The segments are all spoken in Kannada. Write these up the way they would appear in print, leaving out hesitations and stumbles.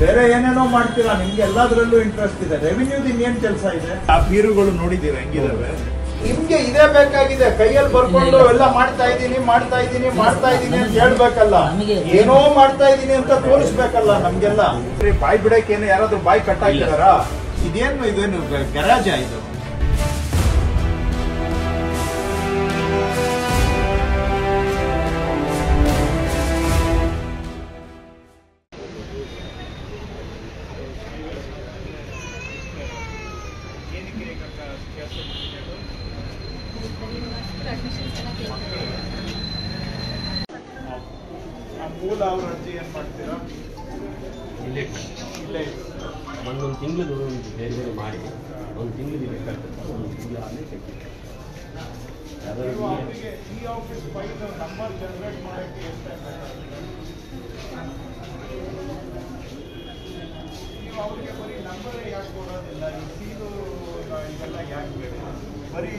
ಬೇರೆ ಏನೇನೋ ಮಾಡ್ತೀರಾ, ನಿಮ್ಗೆ ಎಲ್ಲದರಲ್ಲೂ ಇಂಟ್ರೆಸ್ಟ್ ಇದೆ. ರೆವಿನ್ಯೂದ ಇನ್ನೇನ್ ಕೆಲಸ ಇದೆ? ಆ ಬೀರುಗಳು ನೋಡಿದೀರ ಹೆಂಗಿದಾವೆ? ನಿಮ್ಗೆ ಇದೇ ಬೇಕಾಗಿದೆ, ಕೈಯಲ್ಲಿ ಬರ್ಕೊಂಡು ಎಲ್ಲ ಮಾಡ್ತಾ ಇದೀನಿ ಅಂತ ಹೇಳ್ಬೇಕಲ್ಲ, ಏನೋ ಮಾಡ್ತಾ ಇದೀನಿ ಅಂತ ತೋರಿಸ್ಬೇಕಲ್ಲ ನಮ್ಗೆಲ್ಲ. ಬಾಯ್ ಬಿಡಕ್ಕೆ ಏನು ಯಾರಾದ್ರೂ ಬಾಯ್ ಕಟ್ಟಾಕಿದಾರ? ಇದೇನು ಗರಾಜ ಇದು? ಮೂಲ ಅವ್ರ ಅರ್ಜಿ ಏನ್ ಮಾಡ್ತೀರಾ? ಇಲ್ಲೇ ಒಂದೊಂದು ತಿಂಗಳು ಬೇರೆ ಬೇರೆ ಮಾಡಿ ಒಂದು ತಿಂಗಳಿಗೆ ಬೇಕಾಗ್ತದೆ. ಒಂದು ತಿಂಗಳು ಆಮೇಲೆ ಈ ಆಫೀಸ್ ಫೈಲ್ ನಂಬರ್ ಜನರೇಟ್ ಮಾಡೋಕ್ಕೆ ಎಷ್ಟು ನೀವು ಅವ್ರಿಗೆ ಬರೀ ನಂಬರ್ ಯಾಕೆ ಕೊಡೋದಿಲ್ಲ? ಈ ಸೀಲು ಇವೆಲ್ಲ ಯಾಕೆ ಬೇಕು? ಬರೀ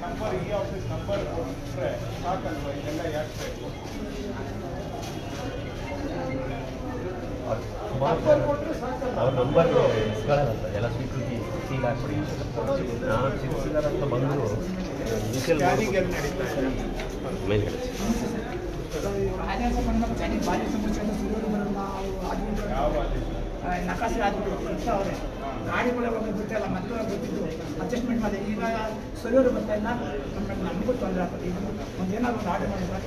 ನಂಬರ್, ಈ ಆಫೀಸ್ ನಂಬರ್ ಕೊಟ್ಟರೆ ಸಾಕಲ್ವ? ಇದೆಲ್ಲ ಯಾಕೆ ಬೇಕು? ಅವ್ರ ನಂಬರ್ ಇಸ್ಕೊಳ್ಳೋದಂತ ಎಲ್ಲ ಸ್ವೀಕೃತಿ ಸೀಲ್ ಹಾಕ್ಬಿಡಿ. ನಾನು ಸಿಲ್ಸಿದಾರ ಅಂತ ಬಂದರು ಮೇಲ್ಗಡೆ ನಕಾಸೆ ಅವ್ರೆ ಗಾಡಿಗಳ ಗೊತ್ತಿಲ್ಲ, ಮೊದಲು ಗೊತ್ತಿದ್ದು ಅಡ್ಜಸ್ಟ್ಮೆಂಟ್ ಮಾಡಿ. ಈಗ ಸರಿಯವರು ಬರ್ತಾ ಇಲ್ಲ, ನಮಗೂ ತೊಂದರೆ ಆಗ್ತದೆ. ಈಗ ಒಂದೇನಾದ್ರು ಒಂದು ಆರ್ಡರ್ ಮಾಡಿದ್ರೆ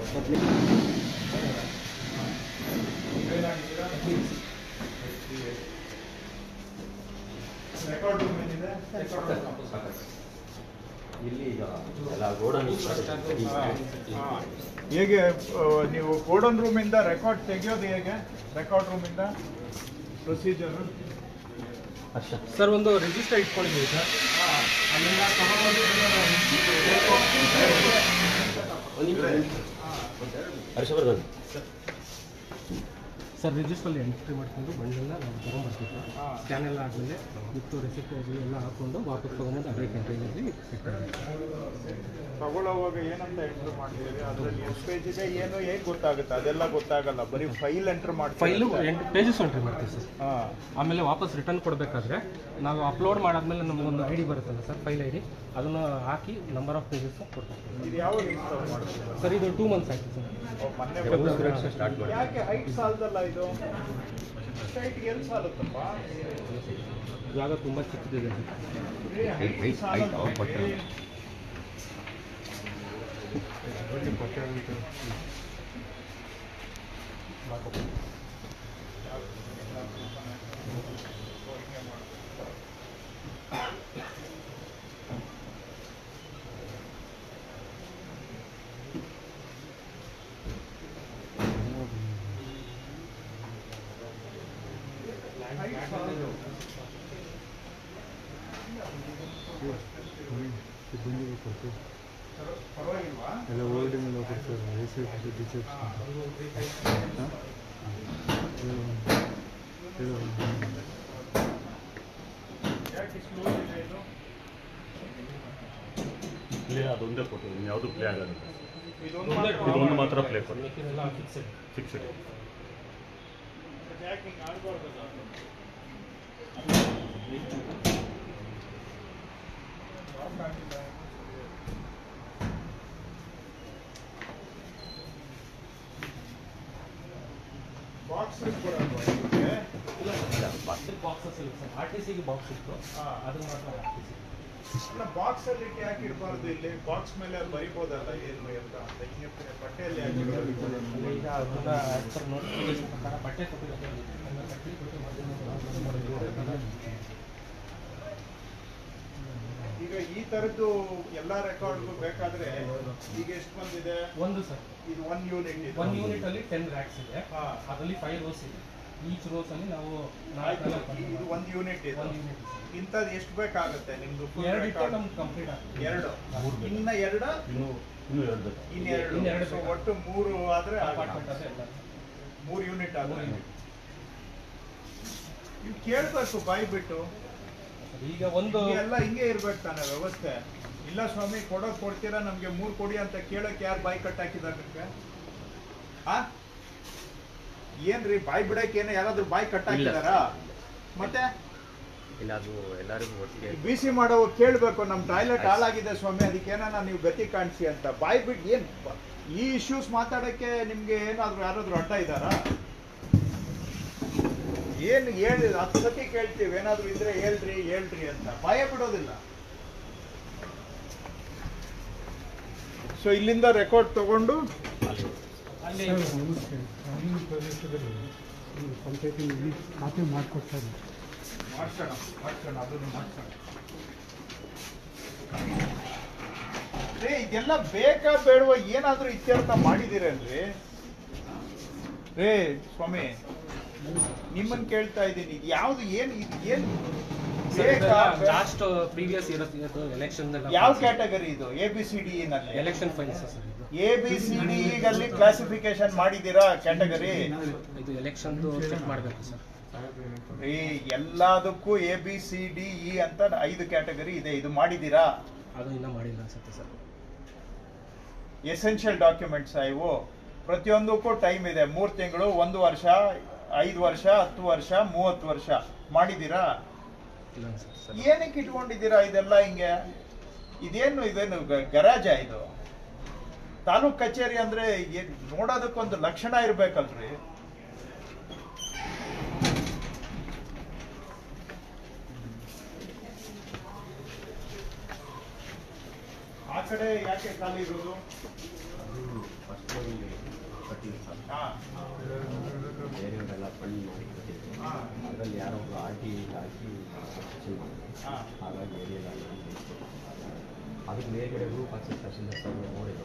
ರೆಕಾರ್ಡ್ ರೂಮ್ ಏನಿದೆ? ಇಲ್ಲಿ ಈಗ ಎಲ್ಲ ಗೋಡನ್ ಹೇಗೆ ನೀವು ಗೋಡನ್ ರೂಮಿಂದ ರೆಕಾರ್ಡ್ ತೆಗೆಯೋದು ಹೇಗೆ? ರೆಕಾರ್ಡ್ ರೂಮಿಂದ ಪ್ರೊಸೀಜರ್ ಸರ್, ಒಂದು ರಿಜಿಸ್ಟರ್ ಇಟ್ಕೊಂಡಿದ್ದೀವಿ ಸರ್. ಹರ್ಷವರ್ಧನ್ ಸರ್, ರಿಜಿಸ್ಟ್ರಲ್ಲಿ ಎಂಟ್ರಿ ಮಾಡ್ಕೊಂಡು ಬಂಡೆಲ್ಲ ನಾವು ತೊಗೊಂಡ್ಬರ್ತೀವಿ. ಸ್ಕ್ಯಾನ್ ಎಲ್ಲ ಆದಮೇಲೆ ವಿತ್ತು ರೆಸಿಪ್ಟ್ ಎಲ್ಲ ಹಾಕ್ಕೊಂಡು ವಾಪಸ್ ತೊಗೊಂಬಂದು ಅದೇ ಕಂಟೈನಲ್ಲಿ ಇಟ್ಟಾರೆ. ತಗೊಳ್ಳೋವಾಗ ಏನಂತ ಎಂಟ್ರ್ ಮಾಡ್ತೀವಿ? ಅದರಲ್ಲಿ ಎಷ್ಟು ಪೇಜ್ ಇದೆ ಏನು ಹೇಗೆ ಗೊತ್ತಾಗುತ್ತೆ? ಅದೆಲ್ಲ ಗೊತ್ತಾಗಲ್ಲ, ಬರೀ ಫೈಲ್ ಎಂಟ್ರ್ ಮಾಡ್ತೀವಿ. ಫೈಲು 8 ಪೇಜಸ್ ಎಂಟ್ರಿ ಮಾಡ್ತೀವಿ ಸರ್. ಆಮೇಲೆ ವಾಪಸ್ ರಿಟರ್ನ್ ಕೊಡಬೇಕಾದ್ರೆ ನಾವು ಅಪ್ಲೋಡ್ ಮಾಡಾದ್ಮೇಲೆ ನಮಗೊಂದು ID ಬರುತ್ತಲ್ಲ ಸರ್, ಫೈಲ್ ID, ಅದನ್ನು ಹಾಕಿ ನಂಬರ್ ಆಫ್ ಪೇಜಸ್ ಕೊಡ್ತೀವಿ. ಇದು ಯಾವಾಗ ಇನ್ಸ್ಟಾಲ್ ಮಾಡ್ತೀವಿ ಸರ್? ಇದು 2 ಮಂತ್ಸ್ ಆಯ್ತು ಸರ್. ಮೊನ್ನೆ ಸ್ಟಾರ್ಟ್ ಮಾಡಿ. ಯಾಕೆ ಹೈಟ್ ಸಾಲದಲ್ಲ ಇದು? ಹೈಟ್ ಎಲ್ಲಿ ಸಾಲುತ್ತಪ್ಪ? ಜಾಗ ತುಂಬ ಚಿಕ್ಕದಿದೆ. ಪರವಾಗಿಲ್ವಾ? ಎಲ್ಲ ಓಲ್ಡಿಂಗ್ ಕೊಡ್ತಾರೆ. ಪ್ಲೇ ಅದೊಂದೇ ಕೊಟ್ಟು ಯಾವುದು ಪ್ಲೇ ಆಗೋದಿಲ್ಲ. ಇದೊಂದು ಮಾತ್ರ ಪ್ಲೇ ಕೊಟ್ಟು ಫಿಕ್ಸ್ಡ್. ಬಾಕ್ಸ್ ಬಾಕ್ಸಸ್ ಇಲ್ಲ ಸರ್. RTCಗೆ ಬಾಕ್ಸ್ ಇತ್ತು, ಅದನ್ನ ಮಾತ್ರ RTC. ಬಾಕ್ಸ್ ಅಲ್ಲಿ ಯಾಕೆ ಇರಬಾರ್ದು? ಇಲ್ಲಿ ಬಾಕ್ಸ್ ಮೇಲೆ ಬರಿಬೋದಲ್ಲ ಏನು ಅಂತ ಬಟ್ಟೆಯಲ್ಲಿ ಈಗ ಅದನ್ನ ನೋಟಿಫಿಕೇಶನ್ ಪ್ರಕಾರ ಬಟ್ಟೆ ಕೊಟ್ಟಿರೋದು. ಈಗ ಈ ತರದ್ದು ಎಲ್ಲಾ ರೆಕಾರ್ಡ್ಗೂ ಬೇಕಾದ್ರೆ ಈಗ ಎಷ್ಟು ಬಂದಿದೆ? ಒಂದು ಸರ್, ಇದು 1 ಯೂನಿಟ್ ಇದೆ. 1 ಯೂನಿಟ್ ಅಲ್ಲಿ 10 ರ್ಯಾಕ್ಸ್ ಇದೆ. ಅದರಲ್ಲಿ 5 ರೋಸ್ ಇದೆ. ಈಚ್ ರೋಸ್ ಅಲ್ಲಿ ನಾವು ಇದು 1 ಯೂನಿಟ್ ಇದೆ. 1 ಯೂನಿಟ್ ಇಂಥದ್ದು ಎಷ್ಟು ಬೇಕಾಗುತ್ತೆ ನಿಮ್ದು? 2 ಇಟ್ಟು ನಮ್ಗೆ ಕಂಪ್ಲೀಟ್ ಆಗ್ತದೆ. 2 ಇನ್ನ 2 ಇನ್ನೆರಡು. ಸೊ ಒಟ್ಟು 3 ಆದ್ರೆ ಅಪಾರ್ಟ್ಮೆಂಟ್ ಅದೇ ಎಲ್ಲ 3 ಯೂನಿಟ್ ಆದ್ರೆ ನೀವು ಕೇಳ್ಬೇಕು ಬಾಯ್ ಬಿಟ್ಟು. ಈಗ ಒಂದು ಎಲ್ಲ ಹಿಂಗೆ ಇರ್ಬೇಕು ತಾನೆ ವ್ಯವಸ್ಥೆ. ಇಲ್ಲ ಸ್ವಾಮಿ ಕೊಡ್ತೀರಾ ನಮ್ಗೆ 3 ಕೊಡಿ ಅಂತ ಕೇಳಕ್ಕೆ ಯಾರು ಬಾಯ್ ಕಟ್ ಹಾಕಿದಾರೆ ನಿಮ್ಗೆ? ಏನ್ರಿ ಬಾಯಿ ಬಿಡಕ್ಕೆ ಏನೋ ಯಾರಾದ್ರೂ ಬಾಯಿ ಕಟ್ಟಾಕಿದಾರಾ? ಮತ್ತೆ ಇಲ್ಲ, ಅದು ಎಲ್ಲರಿಗೂ ಒಟ್ಟಿಗೆ ಬಿ ಸಿ ಮಾಡೋ ಕೇಳಬೇಕು, ನಮ್ಮ ಟಾಯ್ಲೆಟ್ ಹಾಳಾಗಿದೆ ಸ್ವಾಮಿ, ಅದಕ್ಕೇನ ನೀವು ಗತಿ ಕಾಣಿಸಿ ಅಂತ. ಬಾಯಿ ಬಿಟ್ಟು ಏನು ಈ ಇಶ್ಯೂಸ್ ಮಾತಾಡೋಕ್ಕೆ ನಿಮಗೆ ಏನಾದರೂ ಯಾರಾದರೂ ಅಡ್ಡ ಇದ್ದಾರಾ? ಏನು ಹೇಳಿ 10 ಸತಿ ಕೇಳ್ತೀವಿ, ಏನಾದರೂ ಇದ್ರೆ ಹೇಳ್ರಿ ಹೇಳ್ರಿ ಅಂತ, ಭಯ ಬಿಡೋದಿಲ್ಲ. ಸೊ ಇಲ್ಲಿಂದ ರೆಕಾರ್ಡ್ ತಗೊಂಡು ಅಲ್ಲಿ ಪಂಚಾಯತಿನಲ್ಲಿ ಖಾತೆ ಮಾಡಿಕೊಡ್ತಾರೆ. ಮಾಡ್ಸೋಣ ಅದನ್ನು ಮಾಡ್ಸೋಣ. ಇದೆಲ್ಲ ಬೇಕಾ ಬೇಡುವ ಏನಾದ್ರೂ ಇತ್ಯರ್ಥ ಮಾಡಿದಿರಲ್ರಿ? ರೇ ಸ್ವಾಮಿ, ನಿಮ್ಮನ್ ಕೇಳ್ತಾ ಇದ್ದೀನಿ, ಇದು ಯಾವ್ದು ಏನು ಲಾಸ್ಟ್ ಪ್ರೀವಿಯಸ್ ಇರೋದು ಎಲೆಕ್ಷನ್ ಯಾವ ಕ್ಯಾಟಗರಿ ಇದು? ABCD ನಲ್ಲಿ ಎಲೆಕ್ಷನ್ ಫೈಲ್ಸ್ ಸರ್. ABCD ಅಲ್ಲಿ ಕ್ಲಾಸಿಫಿಕೇಶನ್ ಮಾಡಿದೀರಾ ಕ್ಯಾಟಗರಿ? ಇದು ಎಲೆಕ್ಷನ್ ಚೆಕ್ ಮಾಡಬೇಕು ಸರ್. ಎಲ್ಲದಕ್ಕೂ ABCDE ಅಂತ 5 ಕ್ಯಾಟಗರಿ ಇದೆ, ಇದು ಮಾಡಿದೀರಾ? ಅದು ಇನ್ನೂ ಮಾಡಿಲ್ಲ ಅನ್ಸುತ್ತೆ ಸರ್. ಎಸೆನ್ಷಿಯಲ್ ಡಾಕ್ಯುಮೆಂಟ್ಸ್ ಇವು, ಪ್ರತಿಯೊಂದಕ್ಕೂ ಟೈಮ್ ಇದೆ, 3 ತಿಂಗಳು, 1 ವರ್ಷ, 5 ವರ್ಷ, 10 ವರ್ಷ, 30 ವರ್ಷ. ಮಾಡಿದೀರಾ? ಇಲ್ಲ ಅನ್ಸುತ್ತೆ ಸರ್. ಏನಕ್ಕೆ ಇಟ್ಕೊಂಡಿದ್ದೀರಾ ಇದೆಲ್ಲ ಹಿಂಗೆ? ಇದೇನು ಗರಾಜ ಇದು? ತಾಲೂಕ್ ಕಚೇರಿ ಅಂದ್ರೆ ನೋಡೋದಕ್ಕೊಂದು ಲಕ್ಷಣ ಇರ್ಬೇಕಲ್ರಿ? ಆ ಕಡೆ ಯಾಕೆ ಖಾಲಿ ಇರೋದು? ಫಸ್ಟ್ ಕಟ್ಟಿಲ್ಲ ಸರ್. ಬೇರೆಯವರೆಲ್ಲ ಫಂಡ್ ಮಾಡಿ ಕಟ್ಟಿದ್ರು. ಅದರಲ್ಲಿ ಯಾರೋ ಒಬ್ಬರು RT ಹಾಕಿ ಹಾಗಾಗಿ ಏರಿಯಾದಲ್ಲಿ ಅದಕ್ಕೆ ಮೇಲ್ಗಡೆ ಗ್ರೂಪ್ ಹಾಕಿ ತಹಶೀಲ್ದಾರ್ ಸರ್ ನೋಡಿದ್ರು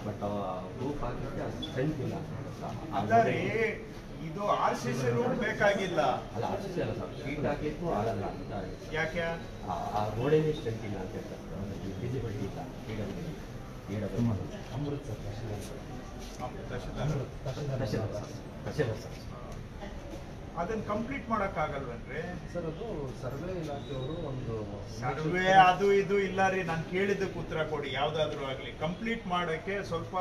ಬಟ್ ಗ್ರೂಪ್ ಹಾಕಿದ್ರೆ ಅದು ಸ್ಟ್ರೆಂತ್ ಇಲ್ಲ. ಅಂದರೆ ಇದು RCC ರೂಟ್ ಬೇಕಾಗಿಲ್ಲ. ಅಲ್ಲ RCC ಅಲ್ಲ ಸರ್, ಶೀಟ್ ಹಾಕಿತ್ತು ಆಗಲ್ಲ ಅಂತ. ಯಾಕೆ? ಆ ರೋಡೇನೇ ಸ್ಟ್ರೆಂತ್ ಇಲ್ಲ ಅಂತ ಹೇಳ್ತಾರೆ. ವಿಸಿಬಿಲಿಟಿ ಇಲ್ಲ. ಅಮೃತ್ ಸರ್ ತಹಶೀಲ್ದಾರ್ ಸರ್ ಅದನ್ನ ಕಂಪ್ಲೀಟ್ ಮಾಡಕ್ ಆಗಲ್ವೇನ್ರಿ ಸರ್? ಅದು ಸರ್ವೆ ಇಲಾಖೆಯವರು ಒಂದು ಸರ್ವೆ ಅದು ಇದು ಇಲ್ಲ ರೀ. ನಾನು ಕೇಳಿದ್ದಕ್ಕೆ ಉತ್ತರ ಕೊಡಿ. ಯಾವ್ದಾದ್ರು ಆಗ್ಲಿ ಕಂಪ್ಲೀಟ್ ಮಾಡಕ್ಕೆ ಸ್ವಲ್ಪ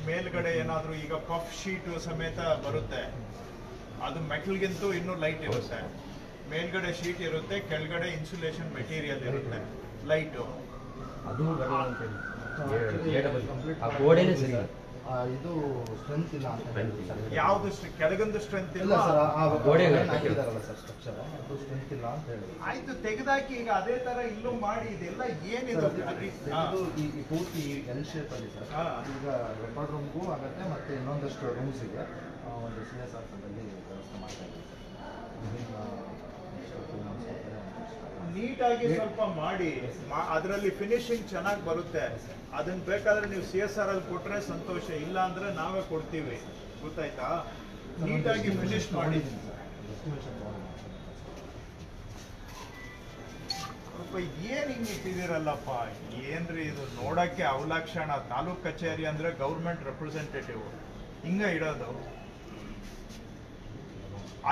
ಮೇಲ್ಗಡೆ ಏನಾದ್ರು ಈಗ ಪಫ್ ಶೀಟ್ ಸಮೇತ ಬರುತ್ತೆ, ಅದು ಮೆಟಲ್ಗಿಂತೂ ಇನ್ನೂ ಲೈಟ್ ಇರುತ್ತೆ. ಮೇಲ್ಗಡೆ ಶೀಟ್ ಇರುತ್ತೆ, ಕೆಳಗಡೆ ಇನ್ಸುಲೇಷನ್ ಮೆಟೀರಿಯಲ್ ಇರುತ್ತೆ, ಲೈಟು. ಅದು ಬರಲ್ಲ ಅಂತ ಹೇಳಿ ಆ ಗೋಡೆನೇ ಸರಿ ಇದು ಸ್ಟ್ರೆಂತ್ ಇಲ್ಲ ಅಂತ. ಯಾವ್ದು ಕೆಳಗಂದು ಸ್ಟ್ರೆಂತ್ ಇಲ್ಲ ಸರ್, ಆ ಗೋಡೆ ಹಾಕಿದಾರಲ್ಲ ಸರ್ ಸ್ಟ್ರಕ್ಚರ್, ಅದು ಸ್ಟ್ರೆಂತ್ ಇಲ್ಲ ಅಂತ ಹೇಳಿ. ಆಯ್ತು, ತೆಗೆದಾಕಿ. ಈಗ ಅದೇ ತರ ಇಲ್ಲೂ ಮಾಡಿ. ಇದೆಲ್ಲ ಏನಿದೆ? ಇದು ಈ ಪೂರ್ತಿ ಎಲ್ ಶೇಪ್ ಅಲ್ಲಿ ಸರ್. ಈಗ ರೆಕಾರ್ಡ್ ರೂಮ್ಗೂ ಆಗುತ್ತೆ, ಮತ್ತೆ ಇನ್ನೊಂದಷ್ಟು ರೂಮ್ಸಿಗೆ ಒಂದು CSR ಫಂಡಲ್ಲಿ ವ್ಯವಸ್ಥೆ ಮಾಡ್ತಾ ಇದ್ದೀವಿ ನೀಟಾಗಿ ಸ್ವಲ್ಪ ಮಾಡಿ. ಅದರಲ್ಲಿ ಫಿನಿಶಿಂಗ್ ಚೆನ್ನಾಗಿ ಬರುತ್ತೆ. ಅದನ್ನ ಬೇಕಾದ್ರೆ ನೀವು CSR ಅಲ್ಲಿ ಕೊಟ್ರೆ ಸಂತೋಷ, ಇಲ್ಲ ಅಂದ್ರೆ ನಾವೇ ಕೊಡ್ತೀವಿ. ಗೊತ್ತಾಯ್ತಾ? ನೀಟಾಗಿ ಫಿನಿಶ್ ಮಾಡಿ. ಏನ್ ಹಿಂಗ್ ಇಟ್ಟಿದ್ದೀರಲ್ಲಪ್ಪ, ಏನ್ರಿ ಇದು? ನೋಡಕ್ಕೆ ಅವಲಕ್ಷಣ. ತಾಲೂಕ್ ಕಚೇರಿ ಅಂದ್ರೆ ಗೌರ್ಮೆಂಟ್ ರೆಪ್ರೆಸೆಂಟೇಟಿವ್ ಹಿಂಗ ಇಡೋದು.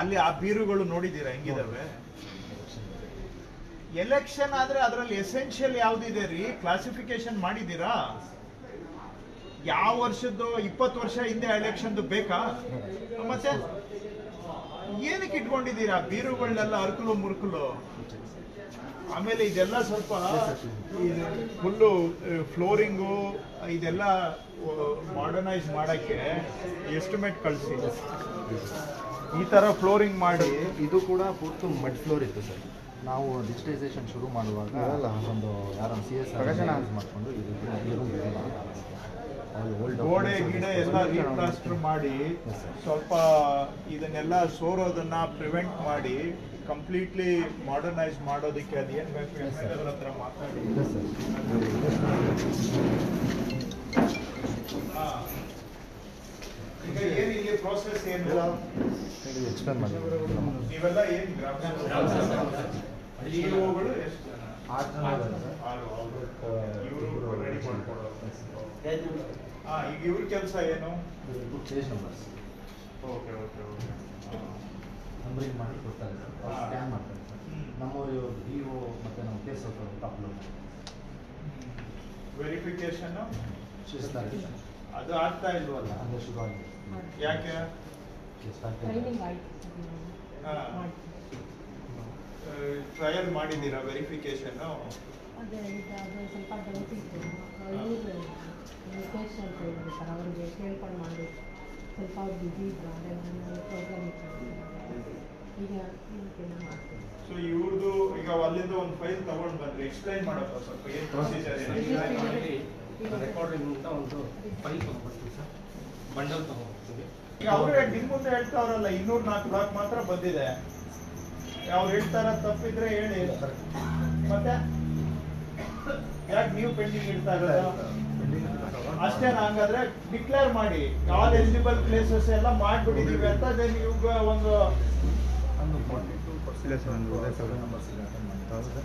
ಅಲ್ಲಿ ಆ ಬೀರುಗಳು ನೋಡಿದೀರಾ ಹೆಂಗಿದಾವೆ? ಎಲೆಕ್ಷನ್ ಆದ್ರೆ ಅದರಲ್ಲಿ ಎಸೆನ್ಷಿಯಲ್ ಯಾವ್ದಿದೆ ರೀ? ಕ್ಲಾಸಿಫಿಕೇಶನ್ ಮಾಡಿದೀರಾ? ಯಾವ ವರ್ಷದ್ದು? 20 ವರ್ಷ ಹಿಂದೆ ಎಲೆಕ್ಷನ್ದು ಬೇಕಾ? ಮತ್ತೆ ಏನಕ್ಕೆ ಇಟ್ಕೊಂಡಿದ್ದೀರಾ ಬೀರುಗಳನ್ನೆಲ್ಲ? ಅರ್ಕಲು ಮುರ್ಕಲು. ಆಮೇಲೆ ಇದೆಲ್ಲ ಸ್ವಲ್ಪ ಫುಲ್ಲು ಫ್ಲೋರಿಂಗು ಇದೆಲ್ಲ ಮಾಡರ್ನೈಸ್ ಮಾಡಕ್ಕೆ ಎಸ್ಟಿಮೇಟ್ ಕಳಿಸಿ. ಈ ತರ ಫ್ಲೋರಿಂಗ್ ಮಾಡಿ. ಇದು ಕೂಡ ಪೂರ್ತಿ ಮಡ್ ಫ್ಲೋರ್ ಇತ್ತು ಸರ್. ನಾವು ಡಿಜಿಟೈಸೇಷನ್ ಶುರು ಮಾಡುವಾಗ ಒಂದು ಯಾರನ್ನು CSR ಯೂಸ್ ಮಾಡಿಕೊಂಡು ಗೋಡೆ ಗಿಡ ಎಲ್ಲ ರೀಪ್ಲಾಸ್ಟರ್ ಮಾಡಿ, ಸ್ವಲ್ಪ ಇದನ್ನೆಲ್ಲ ಸೋರೋದನ್ನ ಪ್ರಿವೆಂಟ್ ಮಾಡಿ ಕಂಪ್ಲೀಟ್ಲಿ ಮಾಡರ್ನೈಸ್ ಮಾಡೋದಕ್ಕೆ ಅದು ಏನ್ ಬೇಕು ಎಲ್ಲರ ಹತ್ರ ಮಾತಾಡಿ. ಈಗ ಏನಿದೆ ಪ್ರೋಸೆಸ್ ಏನು ಎಕ್ಸ್ಪ್ಲೇನ್ ಮಾಡಿ. ನೀವೆಲ್ಲ ಏನು ಗಳು ಎಷ್ಟು ಜನ? 6. ಇವರು ರೆಡಿ ಮಾಡ್ಕೊಡೋರು. ಈಗ ಇವ್ರ ಕೆಲಸ ಏನು? Page numbers okay okay okay. Numbering ಮಾಡಿ ಕೊಡ್ತಾರೆ ಸರ್, ಸ್ಕ್ಯಾನ್ ಮಾಡ್ತಾರೆ ಸರ್. ನಮ್ಮವರು DO ಮತ್ತು ನಮ್ಮ ಕೇಸ್ ಅಪ್ಲೋಡ್ ವೆರಿಫಿಕೇಶನ್ ಶಿಸ್ತಾರೆ. ಅದು ಆಗ್ತಾ ಇಲ್ವಲ್ಲ, ಅಂದರೆ ಶುರು ಆಗಿದೆ. ಯಾಕೆ? ಟ್ರೈನಿಂಗ್ ಆಯ್ತು ಟ್ರಯಲ್ ಮಾಡಿದ್ದೀರಾ ವೆರಿಫಿಕೇಶನ್? ಅದೇ ಈಗ ಅದು ಸ್ವಲ್ಪ ಡೌಟ್ ಇತ್ತು. ಇವರು ನಿತೇಶ್ ಅಂತ ಇದ್ದಾರೆ ಸರ್, ಅವರಿಗೆ ಕೇಳ್ಕೊಂಡು ಮಾಡಿ ಸ್ವಲ್ಪ ಅವ್ರು ಬ್ಯುಸಿ ಇದ್ರು, ಅದೇ ನಾನು ಪ್ರೋಗ್ರಾಮ್ ಇತ್ತು ಈಗ ಇದಕ್ಕೆಲ್ಲ ಮಾಡ್ತೀನಿ. ಸೊ ಇವ್ರದ್ದು ಈಗ ಅಲ್ಲಿಂದ ಒಂದು ಫೈಲ್ ತಗೊಂಡು ಬಂದ್ರೆ ಎಕ್ಸ್ಪ್ಲೈನ್ ಮಾಡಪ್ಪ ಸ್ವಲ್ಪ ಏನು ಪ್ರೊಸೀಜರ್ ರೆಕಾರ್ಡಿಂದ ಒಂದು ಫೈಲ್ ತೊಗೊಂಡ್ಬರ್ತೀವಿ ಸರ್, ಬಂಡಲ್ ತೊಗೊಂಡ್ಬರ್ತೀವಿ. ಈಗ ಅವ್ರೆ ನಿಮ್ಮ ಮುಂದೆ ಹೇಳ್ತಾವ್ರಲ್ಲ 204 ಬ್ಲಾಕ್ ಮಾತ್ರ ಬಂದಿದೆ, ಅವ್ರು ಹೇಳ್ತಾರ ತಪ್ಪಿದ್ರೆ ಹೇಳಿ. ಮತ್ತೆ ಯಾಕೆ ನೀವು ಪೆಂಡಿಂಗ್ ಇಡ್ತಾ ಇರೋದು? ಅಷ್ಟೇನಾ? ಹಂಗಾದ್ರೆ ಡಿಕ್ಲೇರ್ ಮಾಡಿ ಆಲ್ ಎಲಿಜಿಬಲ್ ಪ್ಲೇಸಸ್ ಎಲ್ಲ ಮಾಡ್ಬಿಟ್ಟಿದೀವಿ ಅಂತ. ದೆನ್ ಇವಾಗ ಒಂದು 42% ಸರ್ವೆ ನಂಬರ್ಸ್ ಈಗ ಅಟೆಂಡ್ ಮಾಡ್ತಾ ಇದ್ದಾರೆ.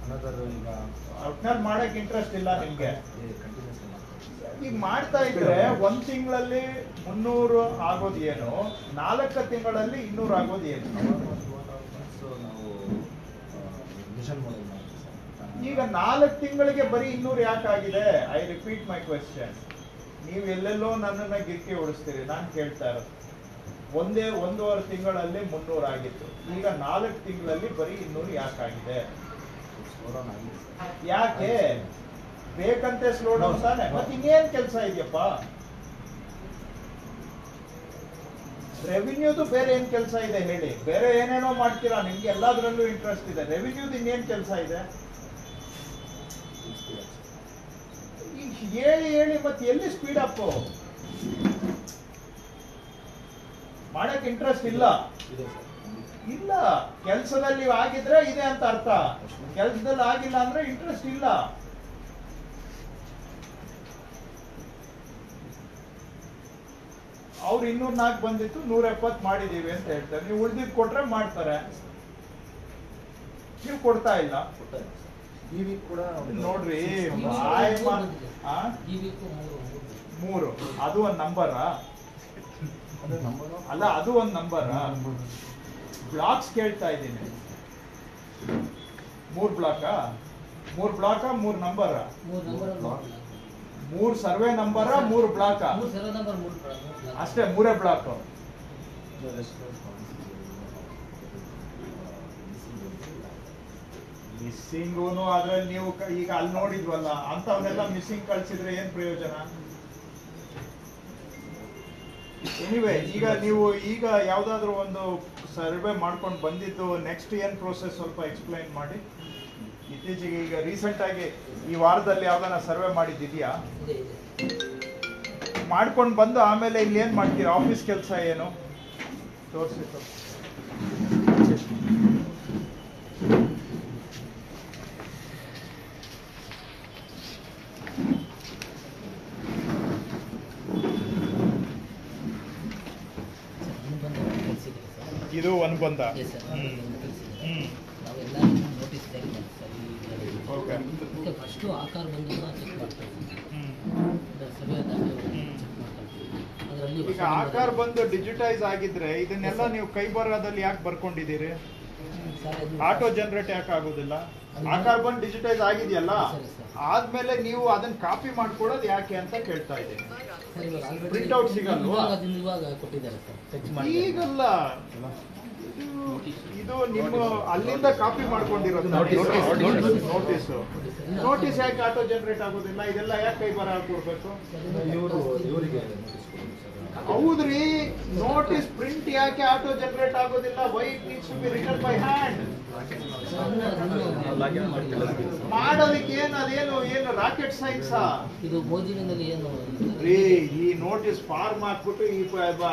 ಅನದರ್ ಈಗ ಒಟ್ನಲ್ಲಿ ಮಾಡಕ್ ಇಂಟ್ರೆಸ್ಟ್ ಇಲ್ಲ ನಿಮ್ಗೆ? ಕಂಟಿನ್ಯೂಸ್ ಈಗ ಮಾಡ್ತಾ ಇದ್ರೆ 1 ತಿಂಗಳಲ್ಲಿ 300 ಆಗೋದು ಏನು, 4 ತಿಂಗಳಲ್ಲಿ 200 ಆಗೋದು ಏನು? ನಾವು ಮಿಷನ್ ಮಾಡಲ್ ಮಾಡ್ತೀವಿ ಸರ್. ಈಗ 4 ತಿಂಗಳಿಗೆ ಬರೀ 200 ಯಾಕಾಗಿದೆ? I repeat my question. ನೀವು ಎಲ್ಲೆಲ್ಲೋ ನನ್ನನ್ನ ಗಿರ್ಕಿ ಓಡಿಸ್ತೀರಿ, ನಾನು ಕೇಳ್ತಾ ಇರೋದು. 1.5 ತಿಂಗಳಲ್ಲಿ 300 ಆಗಿತ್ತು, ಈಗ 4 ತಿಂಗಳಲ್ಲಿ ಬರೀ 200 ಯಾಕಾಗಿದೆ? ಯಾಕೆ? ಬೇಕಂತೆ ಸ್ಲೋ ಡೌನ್ ತಾನೆ, ಮತ್ತೆ ಇನ್ನೇನ್ ಕೆಲಸ ಇದೆಯಪ್ಪ? ರೆವಿನ್ಯೂದು ಬೇರೆ ಏನ್ ಕೆಲಸ ಇದೆ ಹೇಳಿ? ಬೇರೆ ಏನೇನೋ ಮಾಡ್ತೀರಾ, ನಿಮ್ಗೆ ಎಲ್ಲಾದ್ರಲ್ಲೂ ಇಂಟ್ರೆಸ್ಟ್ ಇದೆ. ರೆವಿನ್ಯೂದು ಇನ್ನೇನ್ ಕೆಲಸ ಇದೆ? ಹೇಳಿ ಹೇಳಿ, ಮತ್ತೆ ಎಲ್ಲಿ ಸ್ಪೀಡ್ ಅಪ್? ಮಾಡಕ್ ಇಂಟ್ರೆಸ್ಟ್ ಇಲ್ಲ? ಇಲ್ಲ. ಕೆಲಸದಲ್ಲಿ ಆಗಿದ್ರೆ ಇದೆ ಅಂತ ಅರ್ಥ, ಕೆಲಸದಲ್ಲಿ ಆಗಿಲ್ಲ ಅಂದ್ರೆ ಇಂಟ್ರೆಸ್ಟ್ ಇಲ್ಲ. ಅವ್ರು 204 ಬಂದಿತ್ತು, 170 ಮಾಡಿದೀವಿ ಅಂತ ಹೇಳ್ತಾರೆ. ನೀವು ಉಳಿದಿದ್ದು ಕೊಟ್ರೆ ಮಾಡ್ತಾರೆ, ನೀವು ಕೊಡ್ತಾ ಇಲ್ಲ. ಈ ವೀಕ್ ಕೂಡ ನೋಡ್ರಿ, ಈ ವೀಕು 3 ಅದು ಒಂದ್ ನಂಬರ್ ಅಲ್ಲ, ಅದು ಒಂದ್ ನಂಬರ್. ಬ್ಲಾಕ್ಸ್ ಕೇಳ್ತಾ ಇದ್ದೀನಿ. 3 ಬ್ಲಾಕಾ? 3 ಬ್ಲಾಕಾ 3 ನಂಬರ್? 3 ಸರ್ವೆ ನಂಬರ 3 ಬ್ಲಾಕ್ ಅಷ್ಟೇ, 3 ಬ್ಲಾಕ್. ಮಿಸ್ಸಿಂಗೂನು ಅದ್ರಲ್ಲಿ ನೀವು ಈಗ ಅಲ್ಲಿ ನೋಡಿದ್ವಲ್ಲ, ಅಂತವನ್ನೆಲ್ಲ ಮಿಸ್ಸಿಂಗ್ ಕಳ್ಸಿದ್ರೆ ಏನ್ ಪ್ರಯೋಜನ? ಎನಿವೆ, ಈಗ ನೀವು ಈಗ ಯಾವ್ದಾದ್ರು ಒಂದು ಸರ್ವೆ ಮಾಡ್ಕೊಂಡು ಬಂದಿದ್ದು ನೆಕ್ಸ್ಟ್ ಏನ್ ಪ್ರೋಸೆಸ್ ಸ್ವಲ್ಪ ಎಕ್ಸ್ಪ್ಲೈನ್ ಮಾಡಿ. ಇತ್ತೀಚೆಗೆ ಈಗ ರೀಸೆಂಟ್ ಆಗಿ ಈ ವಾರದಲ್ಲಿ ಯಾವ್ದಾನ ಸರ್ವೆ ಮಾಡಿದ್ದಿದ್ಯಾ? ಮಾಡ್ಕೊಂಡು ಬಂದು ಆಮೇಲೆ ಇಲ್ಲಿ ಏನ್ ಮಾಡ್ತೀರಾ? ಆಫೀಸ್ ಕೆಲಸ ಏನು ತೋರಿಸಿ. ಇದು ಒಂದು ಬಂದ. ಫಸ್ಟು ಆಕಾರ ಬಂದನ್ನ ಚೆಕ್ ಮಾಡ್ತಾ ಈಗ ಆಕಾರ ಬಂದು ಡಿಜಿಟೈಸ್ ಆಗಿದ್ರೆ ಇದನ್ನೆಲ್ಲ ನೀವು ಕೈ ಬರಹದಲ್ಲಿ ಯಾಕೆ ಬರ್ಕೊಂಡಿದ್ದೀರಿ? ಆಟೋ ಜನರೇಟ್ ಯಾಕೆ ಆಗೋದಿಲ್ಲ? ಆಕಾರ ಬಂದು ಡಿಜಿಟೈಸ್ ಆಗಿದೆಯಲ್ಲ, ಆದ್ಮೇಲೆ ನೀವು ಅದನ್ನ ಕಾಪಿ ಮಾಡ್ಕೊಡೋದು ಯಾಕೆ ಅಂತ ಕೇಳ್ತಾ ಇದ್ದೀನಿ. ಪ್ರಿಂಟ್ ಔಟ್ ಸಿಗಲ್ವಾ? ಈಗಲ್ಲ, ಇದು ನಿಮ್ಮ ಅಲ್ಲಿಂದ ಕಾಪಿ ಮಾಡ್ಕೊಂಡಿರೋದು ನೋಟಿಸ್ ಯಾಕೆ ಆಟೋ ಜನರೇಟ್ ಆಗೋದಿಲ್ಲ? ಇದೆಲ್ಲ ಯಾಕೆ ಕೈ ಬರ ಕೊಡ್ಬೇಕು? ಹೌದ್ರಿ, ನೋಟಿಸ್ ಪ್ರಿಂಟ್ ಯಾಕೆ ಆಟೋ ಜನರೇಟ್ ಆಗೋದಿಲ್ಲ? Why it needs to be written by hand? ಮಾಡೋದಕ್ಕೆ ಏನು ಅದೇನು ರಾಕೆಟ್ ಸೈನ್ಸ್? ಇದು ಮೋಜಿನಲ್ಲಿ ಏನು ರೀ, ಈ ನೋಟಿಸ್ ಫಾರ್ಮ್ ಹಾಕ್ಬಿಟ್ಟು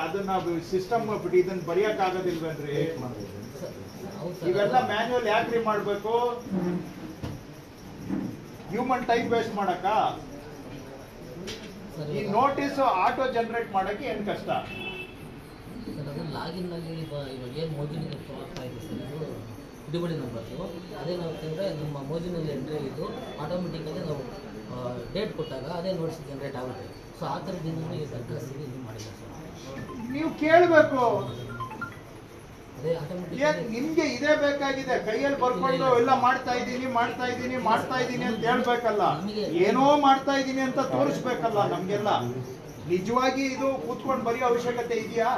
ಅದನ್ನ ಸಿಸ್ಟಮ್ ಬಿಟ್ಟು ಇದನ್ನ ಬರೆಯಕ್ ಆಗೋದಿಲ್ವೇನ್ರಿ? ಇವೆಲ್ಲ ಮ್ಯಾನ್ಯುವಲ್ ಯಾಕ್ರಿ ಮಾಡ್ಬೇಕು? ಹ್ಯೂಮನ್ ಟೈಮ್ ವೇಸ್ಟ್ ಮಾಡಕ್ಕ? ಈ ನೋಟಿಸ್ ಆಟೋ ಜನರೇಟ್ ಮಾಡಕ್ಕೆ ಏನ್ ಕಷ್ಟ? ಲಾಗಿನ್ ನಲ್ಲಿ ಇವಾಗ ಏನು ಮೋಜಿನಲ್ಲಿ ಆಗ್ತಾ ಇದೆ ಸರ್, ಇದು ಹಿಡುವಳಿ ನಂಬರ್ದು. ಅದೇ ನಾವು ತಂದರೆ ನಮ್ಮ ಮೋಜಿನಲ್ಲಿ ಎಂಟ್ರಿ ಆಗಿದ್ದು ಆಟೋಮೆಟಿಕಲಿ ನಾವು ಡೇಟ್ ಕೊಟ್ಟಾಗ ಅದೇ ನೋಟಿಸ್ ಜನರೇಟ್ ಆಗುತ್ತೆ. ಸೊ ಆ ಥರದಿಂದ ಈ ದರ್ಖಾಸ್ತಿಗೆ ಇದು ಮಾಡಿಲ್ಲ ಸರ್. ನೀವು ಕೇಳಬೇಕು, ಏನ್ ನಿಮ್ಗೆ ಇದೇ ಬೇಕಾಗಿದೆ, ಕೈಯಲ್ಲಿ ಬರ್ಕೊಂಡು ಎಲ್ಲ ಮಾಡ್ತಾ ಇದ್ದೀನಿ ಅಂತ ಹೇಳ್ಬೇಕಲ್ಲ, ಏನೋ ಮಾಡ್ತಾ ಇದ್ದೀನಿ ಅಂತ ತೋರಿಸ್ಬೇಕಲ್ಲ ನಮ್ಗೆಲ್ಲ. ನಿಜವಾಗಿ ಇದು ಕೂತ್ಕೊಂಡು ಬರೆಯೋ ಅವಶ್ಯಕತೆ ಇದೆಯಾ?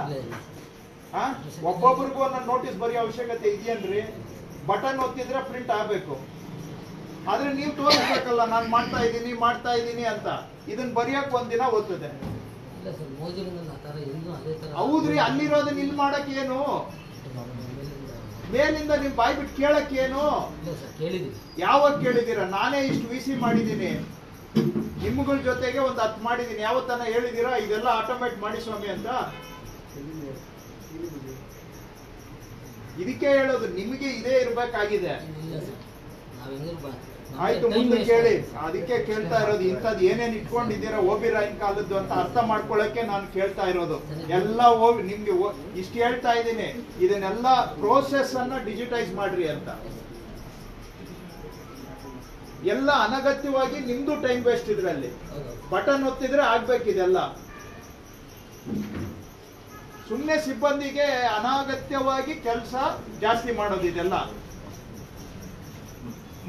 ಒಬ್ಬೊಬ್ರಿಗೂ ಒಂದೊಂದು ನೋಟಿಸ್ ಬರೆಯೋ ಅವಶ್ಯಕತೆ ಇದೆಯನ್ರಿ? ಬಟನ್ ಒತ್ತಿದ್ರೆ ಪ್ರಿಂಟ್ ಆಗ್ಬೇಕು, ಆದ್ರೆ ನೀವು ತೋರಿಸ್ಬೇಕಲ್ಲ ನಾನು ಮಾಡ್ತಾ ಇದ್ದೀನಿ ಅಂತ. ಇದನ್ನ ಬರೆಯಕ್ ಒಂದಿನ ಓದ್ತದೆ. ಹೌದ್ರಿ, ಅಲ್ಲಿರೋದನ್ನ ಇಲ್ಲಿ ಮಾಡಕ್ ಏನು? ಮೇಲಿಂದ ನಿಮ್ ಬಾಯ್ ಬಿಟ್ಟು ಕೇಳಕ್ ಏನು? ಯಾವಾಗ ಕೇಳಿದೀರ? ನಾನೇ ಇಷ್ಟು VC ಮಾಡಿದ್ದೀನಿ, ನಿಮ್ಗಳ ಜೊತೆಗೆ ಒಂದು 10 ಮಾಡಿದ್ದೀನಿ. ಯಾವತ್ತನ ಹೇಳಿದೀರಾ ಇದೆಲ್ಲ ಆಟೋಮೇಟ್ ಮಾಡಿ ಸ್ವಾಮಿ ಅಂತ? ಇದಕ್ಕೆ ಹೇಳೋದು, ನಿಮಗೆ ಇದೇ ಇರ್ಬೇಕಾಗಿದೆ. ಆಯ್ತು, ಮುಂದೆ ಕೇಳಿ. ಅದಕ್ಕೆ ಕೇಳ್ತಾ ಇರೋದು, ಇಂಥದ್ದು ಏನೇನ್ ಇಟ್ಕೊಂಡಿದ್ದೀರಾ ಓಬಿರಾಯನ್ ಕಾಲದ್ದು ಅಂತ ಅರ್ಥ ಮಾಡ್ಕೊಳಕ್ಕೆ ನಾನು ಕೇಳ್ತಾ ಇರೋದು. ಎಲ್ಲ ನಿಮ್ಗೆ ಇಷ್ಟು ಹೇಳ್ತಾ ಇದ್ದೀನಿ, ಇದನ್ನೆಲ್ಲ ಪ್ರೋಸೆಸ್ ಅನ್ನ ಡಿಜಿಟೈಸ್ ಮಾಡ್ರಿ ಅಂತ. ಎಲ್ಲ ಅನಗತ್ಯವಾಗಿ ನಿಮ್ದು ಟೈಮ್ ವೇಸ್ಟ್ ಇದ್ರಲ್ಲಿ. ಬಟನ್ ಒತ್ತಿದ್ರೆ ಆಗ್ಬೇಕಿದೆಲ್ಲ. ಸುಮ್ಮನೆ ಸಿಬ್ಬಂದಿಗೆ ಅನಾಗತ್ಯವಾಗಿ ಕೆಲಸ ಜಾಸ್ತಿ ಮಾಡೋದು ಇದೆಲ್ಲ.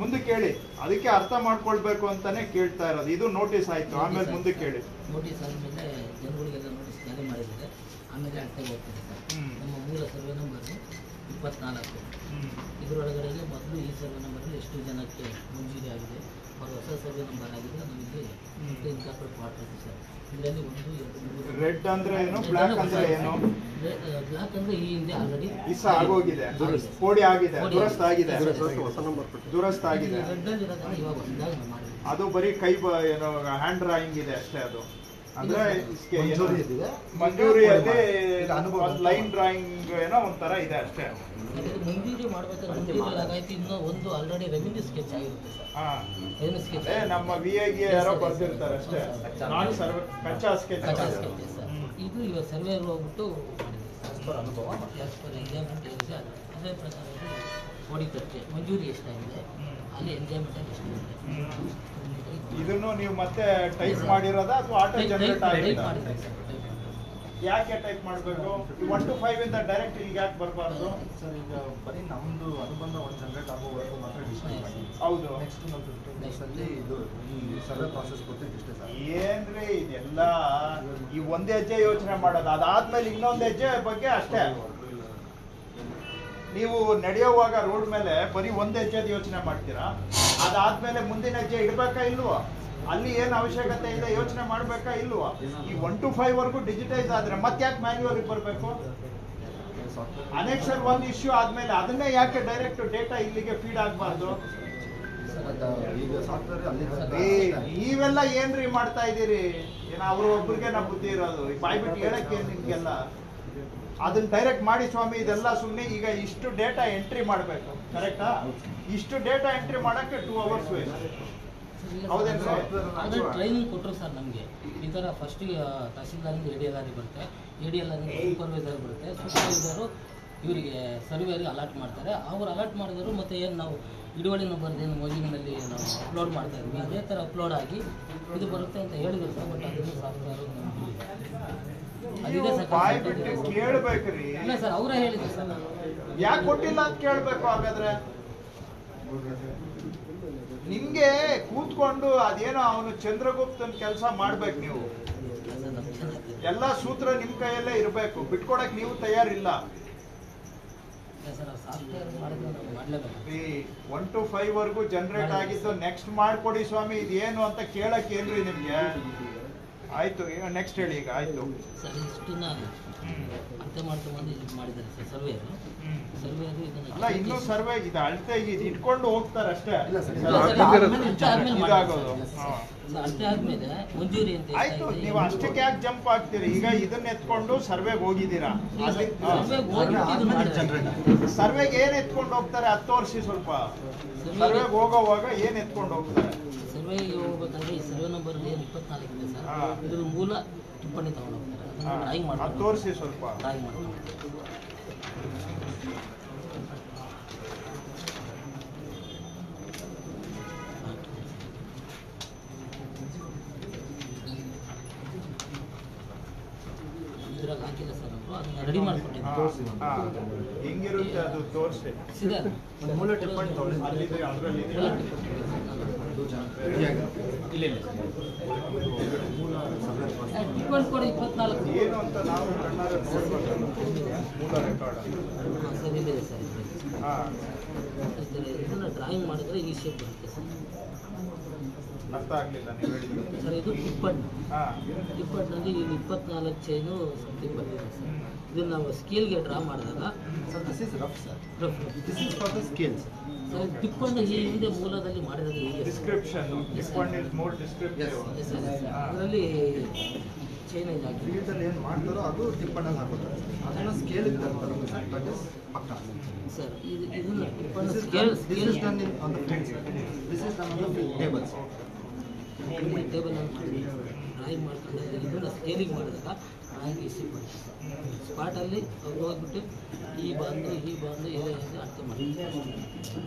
ಮುಂದಕ್ಕೆ ಹೇಳಿ, ಅದಕ್ಕೆ ಅರ್ಥ ಮಾಡ್ಕೊಳ್ಬೇಕು ಅಂತಾನೆ ಕೇಳ್ತಾ ಇರೋದು. ಇದು ನೋಟಿಸ್ ಆಯ್ತು, ಆಮೇಲೆ ಮುಂದಕ್ಕೆ ಹೇಳಿ. ನೋಟಿಸ್ ಆದ್ಮೇಲೆ ಜನಗಳಿಗೆಲ್ಲ ನೋಟಿಸ್ ಜಾರಿ ಮಾಡಿದ್ದಾರೆ. ಆಮೇಲೆ ಅಷ್ಟೇ ಹೋಗ್ತಾರೆ ಸರ್. ನಮ್ಮ ಮೂಲ ಸರ್ವೆ ನಂಬರ್ 24. ಇದರೊಳಗಡೆ ಮೊದಲು ಈ ಸರ್ವೆ ನಂಬರಲ್ಲಿ ಎಷ್ಟು ಜನಕ್ಕೆ ಮಂಜೂರಿ ಆಗಿದೆ, ಅವರು ಹೊಸ ಸರ್ವೆ ನಂಬರ್ ಆಗಿದೆ, ನಮಗೆ ಇನ್ಕಾರ್ಪೊರೇಟ್ ಮಾಡ್ತೀವಿ ಸರ್. ಇದರಲ್ಲಿ 1, 2, 3. ರೆಡ್ ಅಂದ್ರೆ ಏನು, ಬ್ಲಾಕ್ ಅಂದ್ರೆ ಏನು? ಬ್ಲಾಕ್ ಅಂದ್ರೆ ಈ ಹಿಂದೆ ಆಲ್ರೆಡಿ ಇಸ ಆಗೋಗಿದೆ, ಕೋಡಿ ಆಗಿದೆ, ದುರಸ್ತ್ ಆಗಿದೆ. ರೆಡ್ ಅಲ್ಲಿ ಇರೋದನ್ನ ಇವಾಗ ಹೊಸದಾಗಿ ನಾವು ಮಾಡಿದ್ವಿ. ಅದು ಬರೀ ಕೈ ಏನೋ ಹ್ಯಾಂಡ್ ಡ್ರಾಯಿಂಗ್ ಇದೆ ಅಷ್ಟೇ. ಅದು ಅಂದ್ರೆ ಮಂಜೂರಿಯಲ್ಲಿ ಲೈನ್ ಡ್ರಾಯಿಂಗ್ ಏನೋ ಒಂಥರ ಇದೆ ಅಷ್ಟೇ. ಮಂಜೂರಿ ಮಾಡ್ಬೇಕಾದ್ರೆ ಮಂಜೂರಿ ಆಗಾಯ್ತು. ಇನ್ನೂ ಒಂದು ಆಲ್ರೆಡಿ ರೆವಿನ್ಯೂ ಸ್ಕೆಚ್ ಆಗಿರುತ್ತೆ ಸರ್. ರೆವಿನ್ಯೂ ಸ್ಕೆಚ್ ನಮ್ಮ VIಗೆ ಯಾರೋ ಬರ್ತಿರ್ತಾರೆ ಅಷ್ಟೇ, ಕಚ್ಚಾ ಸ್ಕೆಚ್ ಸರ್. ಇದು ಇವಾಗ ಸರ್ವೆ ಹೋಗ್ಬಿಟ್ಟು ಅನುಭವ ಅದೇ ಪ್ರಕಾರ ಹೊಡಿತಕ್ಕೆ ಮಂಜೂರಿ ಎಷ್ಟಾಗಿದೆ, ಅಲ್ಲಿ ಎಂಜಾಯ್ಮೆಂಟ್ ಎಷ್ಟಾಗಿದೆ. ಇದನ್ನು ನೀವು ಮತ್ತೆ ಟೈಪ್ ಮಾಡಿರೋದಾ ಅಥವಾ ಆಟೋ ಜನರೇಟ್ ಆಗಿದೆ? ಯಾಕೆ ಟೈಪ್ ಮಾಡಬೇಕು? 1 to 5 ಇಂದ ಡೈರೆಕ್ಟ್ ಇಲ್ಲಿಗೆ ಯಾಕೆ ಬರಬಾರ್ದು ಸರ್? ಈಗ ಬರೀ ನಮ್ದು ಅನುಬಂಧ ಒಂದು ಜನರೇಟ್ ಆಗೋವರೆಗೂ ಮಾತ್ರ ಡಿಸ್ಪ್ಲೇ ಮಾಡಿ. ಹೌದು, ನೆಕ್ಸ್ಟ್ ನಾವು 15 days ಅಲ್ಲಿ ಇದು ಈ ಸರ್ವೆ ಪ್ರಾಸೆಸ್ ಗೊತ್ತಿದ್ದು ಇಷ್ಟೇ ಸರ್. ಏನ್ರಿ ಇದೆಲ್ಲ? ಈ ಒಂದೇ ಹೆಜ್ಜೆ ಯೋಚನೆ ಮಾಡೋದು, ಅದಾದ್ಮೇಲೆ ಇನ್ನೊಂದು ಹೆಜ್ಜೆ ಬಗ್ಗೆ ಅಷ್ಟೇ. ನೀವು ನಡೆಯುವಾಗ ರೋಡ್ ಮೇಲೆ ಬರೀ ಒಂದ್ ಹೆಜ್ಜೆದ ಯೋಚನೆ ಮಾಡ್ತೀರಾ, ಅದಾದ್ಮೇಲೆ ಮುಂದಿನ ಹೆಜ್ಜೆ ಇಡ್ಬೇಕಾ ಇಲ್ವಾ? ಅಲ್ಲಿ ಏನ್ ಅವಶ್ಯಕತೆ ಇದೆ ಯೋಚನೆ ಮಾಡ್ಬೇಕಾ ಇಲ್ವಾ? ಈ 1 to 5 ವರ್ಗೂ ಡಿಜಿಟೈಸ್ ಆದ್ರೆ ಮತ್ತೆ ಯಾಕೆ ಮ್ಯಾನ್ಯುವಲ್ ಬರ್ಬೇಕು? ಅನೆಕ್ಷರ್ 1 ಇಶ್ಯೂ ಆದ್ಮೇಲೆ ಅದನ್ನೇ ಯಾಕೆ ಡೈರೆಕ್ಟ್ ಡೇಟಾ ಇಲ್ಲಿಗೆ ಫೀಡ್ ಆಗ್ಬಾರ್ದು? ಈಗ ಸಾಫ್ಟ್ವೇರ್ ಅಲ್ಲಿ ನೀವೆಲ್ಲ ಏನ್ರಿ ಮಾಡ್ತಾ ಇದೀರಿ? ಏನ ಅವ್ರು ಒಬ್ರಿಗೆ ನಾ ಬುದ್ಧಿ ಇರೋದು, ಬಾಯ್ಬಿಟ್ಟು ಹೇಳಕ್ಕೆ ನಿಮ್ಗೆಲ್ಲ ಅದನ್ನ ಡೈರೆಕ್ಟ್ ಮಾಡಿ ಸ್ವಾಮಿ. ಇದೆಲ್ಲ ಸುಮ್ಮನೆ ಈಗ ಇಷ್ಟು ಡೇಟಾ ಎಂಟ್ರಿ ಮಾಡಬೇಕು, ಕರೆಕ್ಟಾ? ಇಷ್ಟು ಡೇಟಾ ಎಂಟ್ರಿ ಮಾಡಕ್ಕೆ 2 hours ವೇಸ್ಟ್. ಅದ್ರ ಟ್ರೈನಿಂಗ್ ಕೊಟ್ಟರು ಸರ್ ನಮಗೆ. ಈ ಥರ ಫಸ್ಟಿಗೆ ತಹಸೀಲ್ದಾರಿಂದ ADLR ಬರುತ್ತೆ, ADLR ಸೂಪರ್ವೈಸರ್ ಬರುತ್ತೆ. ಸೂಪರ್ವೈಸರು ಇವರಿಗೆ ಸರ್ವೇರಿಗೆ ಅಲರ್ಟ್ ಮಾಡ್ತಾರೆ. ಅವ್ರು ಅಲರ್ಟ್ ಮಾಡಿದ್ರು ಮತ್ತೆ ಏನು ನಾವು ಹಿಡುವಳಿ ನಂಬರ್ದೇನು ಮೊಬೈಲ್ನಲ್ಲಿ ನಾವು ಅಪ್ಲೋಡ್ ಮಾಡ್ತಾ ಇದ್ವಿ, ಅದೇ ಥರ ಅಪ್ಲೋಡ್ ಆಗಿ ಇದು ಬರುತ್ತೆ ಅಂತ ಹೇಳಿದ್ರು ಸರ್. ಬಟ್ ಅದನ್ನು ಸಾಫ್ಟ್ವೇರು ಅದಿದೆ ಸರ್. ಕೇಳ್ಬೇಕ್ರಿ. ಇಲ್ಲ ಸರ್, ಅವರೇ ಹೇಳಿದ್ರು ಸರ್. ಯಾಕೆ ಕೊಟ್ಟಿಲ್ಲ ಅಂತ ಕೇಳ್ಬೇಕು. ಹಾಗಾದ್ರೆ ನಿಮ್ಗೆ ಕೂತ್ಕೊಂಡು ಅದೇನೋ ಅವನು ಚಂದ್ರಗುಪ್ತನ್ ಕೆಲಸ ಮಾಡ್ಬೇಕು. ನೀವು ಎಲ್ಲ ಸೂತ್ರ ನಿಮ್ ಕೈಯಲ್ಲೇ ಇರ್ಬೇಕು, ಬಿಟ್ಕೊಡಕ್ ನೀವು ತಯಾರಿಲ್ಲ. 1 to 5 ವರ್ಗೂ ಜನರೇಟ್ ಆಗಿದ್ದು ನೆಕ್ಸ್ಟ್ ಮಾಡ್ಕೊಡಿ ಸ್ವಾಮಿ. ಇದೇನು ಅಂತ ಕೇಳಕ್ ಏನ್ರಿ ನಿಮ್ಗೆ? ಆಯ್ತು, ಈಗ ನೆಕ್ಸ್ಟ್ ಹೇಳಿ. ಈಗ ಆಯ್ತು ಸರ್, ಇಷ್ಟನ್ನ ಅರ್ಥ ಮಾಡ್ಕೊಂಡು ಇದು ಮಾಡಿದ್ದಾರೆ ಸರ್ ಸರ್ವೇರು. ಅಲ್ಲ, ಇನ್ನೂ ಸರ್ವೆ ಇದೆ, ಅಳತೆ ಇದು ಇಟ್ಕೊಂಡು ಹೋಗ್ತಾರೆ ಅಷ್ಟೇ. ಅಷ್ಟೇ ಆದ್ಮೇಲೆ ಮಂಜೂರಿ ಅಂತ ಆಯ್ತು, ನೀವು ಅಷ್ಟಕ್ಕೆ ಯಾಕೆ ಜಂಪ್ ಆಗ್ತೀರಿ? ಈಗ ಇದನ್ನ ಎತ್ಕೊಂಡು ಸರ್ವೆಗೆ ಹೋಗಿದ್ದೀರಾ, ಸರ್ವೆಗೆ ಏನ್ ಎತ್ಕೊಂಡು ಹೋಗ್ತಾರೆ? 10 ವರ್ಷ ಸ್ವಲ್ಪ ಸರ್ವೆಗೆ ಹೋಗೋವಾಗ ಏನ್ ಎತ್ಕೊಂಡು ಹೋಗ್ತಾರೆ? ಸರ್ವೆಗೆ ಹೋಗ್ಬೇಕಂದ್ರೆ ಈ ಸರ್ವೆ ನಂಬರ್ ಏನು 24 ಇದೆ ಸರ್, ಇದ್ರ ಮೂಲ ಟಿಪ್ಪಣಿ ತಗೊಂಡು ಹೋಗ್ತಾರೆ. ಅದನ್ನ ಡ್ರಾಯಿಂಗ್ ಮಾಡಿ ತೋರಿಸಿ, ಸ್ವಲ್ಪ ಡ್ರಾಯಿಂಗ್ ಮಾಡಿ. ಇದ್ರಾಗ ಹಾಕಿಲ್ಲ ಸರ್ ಅವರು ಅದನ್ನ ರೆಡಿ ಮಾಡ್ಕೊಂಡಿದ್ದೀವಿ. ಹೆಂಗಿರುತ್ತೆ ಅದು ತೋರಿಸಿ. ಇದೆ ಮೂಲ ಟಿಪ್ಪಣಿ ತೊಗೊಳ್ಳಿ. ಅಲ್ಲಿದೆ, ಅದರಲ್ಲಿ ಇದೆ. ಟಿಪ್ಪಣಿ ಕೊಡಿ 24 ಏನು ಅಂತ ನಾವು ಕಣ್ಣಾರೆ ನೋಡ್ಬೇಕು ಮೂಲ ರೆಕಾರ್ಡ್. ಸರ್ ಇದೆ ಸರ್. ಹಾಂ, ಇದನ್ನ ಡ್ರಾಯಿಂಗ್ ಮಾಡಿದ್ರೆ ಈ ಶೇಪ್ ಬರುತ್ತೆ ಸರ್. ಅರ್ಥ ಆಗಲಿಲ್ಲ ನೀವು ಹೇಳಿದ್ದು. ಸರ್ ಇದು ಟಿಪ್ಪಣಿ. ಹಾಂ, ಟಿಪ್ಪಣಿನಲ್ಲಿ ಇದು 24 ಚೈನು ಸಮಥಿಂಗ್ ಬರ್ತದೆ ಸರ್. ಇದನ್ನ ನಾವು ಸ್ಕೇಲ್ಗೆ ಡ್ರಾ ಮಾಡಿದಾಗ sir this is rough sir. Rough this is for the scales. Sir ಟಿಪ್ಪಣಿ ಈ ಹಿಂದೆ ಮೂಲದಲ್ಲಿ ಮಾಡಿರೋದು ಹೀಗೆ ಡಿಸ್ಕ್ರಿಪ್ಷನ್ ಟಿಪ್ಪಣಿ ಇಸ್ ಮೋರ್ ಡಿಸ್ಕ್ರಿಪ್ಟಿವ್. ಅದರಲ್ಲಿ ಚೈನ್ ಹಾಕಿ ಫೀಲ್ಡಲ್ಲಿ ಏನು ಮಾಡ್ತಾರೋ ಅದು ಟಿಪ್ಪಣಲ್ಲಿ ಹಾಕೋತಾರೆ. ಅದನ್ನು ಸ್ಕೇಲಿಗೆ ತರ್ತಾರೆ. ದಟ್ ಇಸ್ ಪಕ್ಕ. ಸರ್ ಇದನ್ನ ಟಿಪ್ಪಣಿ This is scale done, this is done on the field, sir. This is done on the field tables. Table ಅಂತ ಡ್ರಾಯಿಂಗ್ ಮಾಡ್ಕೊಂಡು ಇದನ್ನ ಸ್ಕೇಲಿಂಗ್ ಮಾಡಿದಾಗ ಡ್ರಾಯಿಂಗ್ ಈಸಿ ಬರುತ್ತೆ. ಸ್ಪಾಟಲ್ಲಿ ಅವ್ರು ಹೋಗ್ಬಿಟ್ಟು ಈ ಬಾಂದು ಎಲೆ ಅರ್ಥ ಮಾಡ್ತಾರೆ.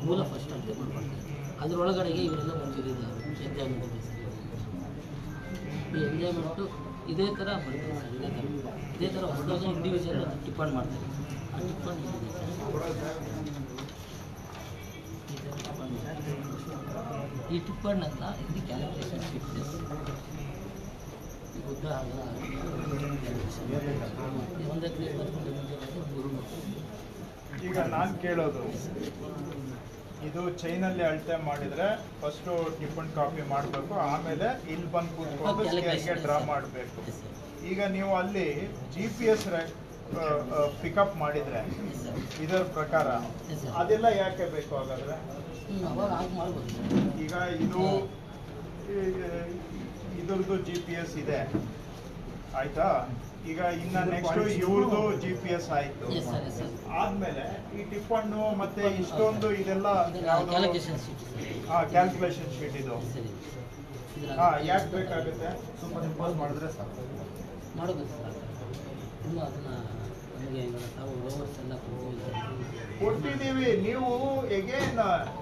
ಮೂಲ ಫಸ್ಟ್ ಅರ್ಥ ಮಾಡ್ಕೊಳ್ತಾರೆ. ಅದರೊಳಗಡೆಗೆ ಇವರೆಲ್ಲ ಮುಂಚಿದ್ದಾರೆ ಎಂಜಾಯ್ಮೆಂಟ್. ಈ ಎಂಜಾಯ್ಮೆಂಟು ಇದೇ ಥರ ಬರ್ತದೆ ಸರ್. ಇದೇ ಥರ ಹೊಸದಾಗಿ ಇಂಡಿವಿಜುವಲ್ ಟಿಪ್ಪಣಿ ಮಾಡ್ತಾರೆ. ಆ ಟಿಪ್ಪಣಿ ಈ ಟಿಪ್ಪಣ್ಣನ್ನ ಇಲ್ಲಿ ಕ್ಯಾಲ್ಕುಲೇಷನ್ ಫಿಟ್ನೆಸ್ ಉದ್ದ ಅಗಲ ಒಂದಕ್ಕೆ ಈಗ ನಾನು ಕೇಳೋದು, ಇದು ಚೈನಲ್ಲಿ ಅಳತೆ ಮಾಡಿದ್ರೆ ಫಸ್ಟು ಟಿಪ್ಪಣಿ ಕಾಪಿ ಮಾಡಬೇಕು, ಆಮೇಲೆ ಇಲ್ಲಿ ಬಂದು ಕೂತ್ಕೊಂಡು ಸ್ಕೇಲ್ಗೆ ಡ್ರಾ ಮಾಡಬೇಕು. ಈಗ ನೀವು ಅಲ್ಲಿ GPS ಪಿಕಪ್ ಮಾಡಿದ್ರೆ ಇದರ ಪ್ರಕಾರ ಅದೆಲ್ಲ ಯಾಕೆ ಬೇಕು ಹಾಗಾದ್ರೆ? ಅವಾಗ ಆಗಿ ಮಾಡ್ಬೋದು. ಈಗ ಇದ್ರದ್ದು GPS ಇದೆ ಆಯ್ತಾ? ಈಗ ಇನ್ನ ನೆಕ್ಸ್ಟ್ ಇವ್ರದ್ದು GPS ಆಯ್ತು. ಆದ್ಮೇಲೆ ಈ ಟಿಪ್ಪಣ್ಣು ಮತ್ತೆ ಇಷ್ಟೊಂದು ಇದೆಲ್ಲ ಕ್ಯಾಲ್ಕುಲೇಷನ್ ಶೀಟ್. ಕ್ಯಾಲ್ಕುಲೇಷನ್ ಶೀಟ್ ಇದು ಯಾಕೆ ಬೇಕಾಗುತ್ತೆ? ಸೂಪರ್ ಇಂಪೋಸ್ ಮಾಡಿದ್ರೆ ಸಾಕು. ಮಾಡಬೇಕು ಸರ್. ಇನ್ನೂ ಅದನ್ನ ನಮಗೆ ಇವಾಗ ತಾವು ರೋವರ್ಸ್ ಎಲ್ಲ ಕೊಟ್ಟಿದ್ದೀವಿ. ನೀವು ಎಗೇನ್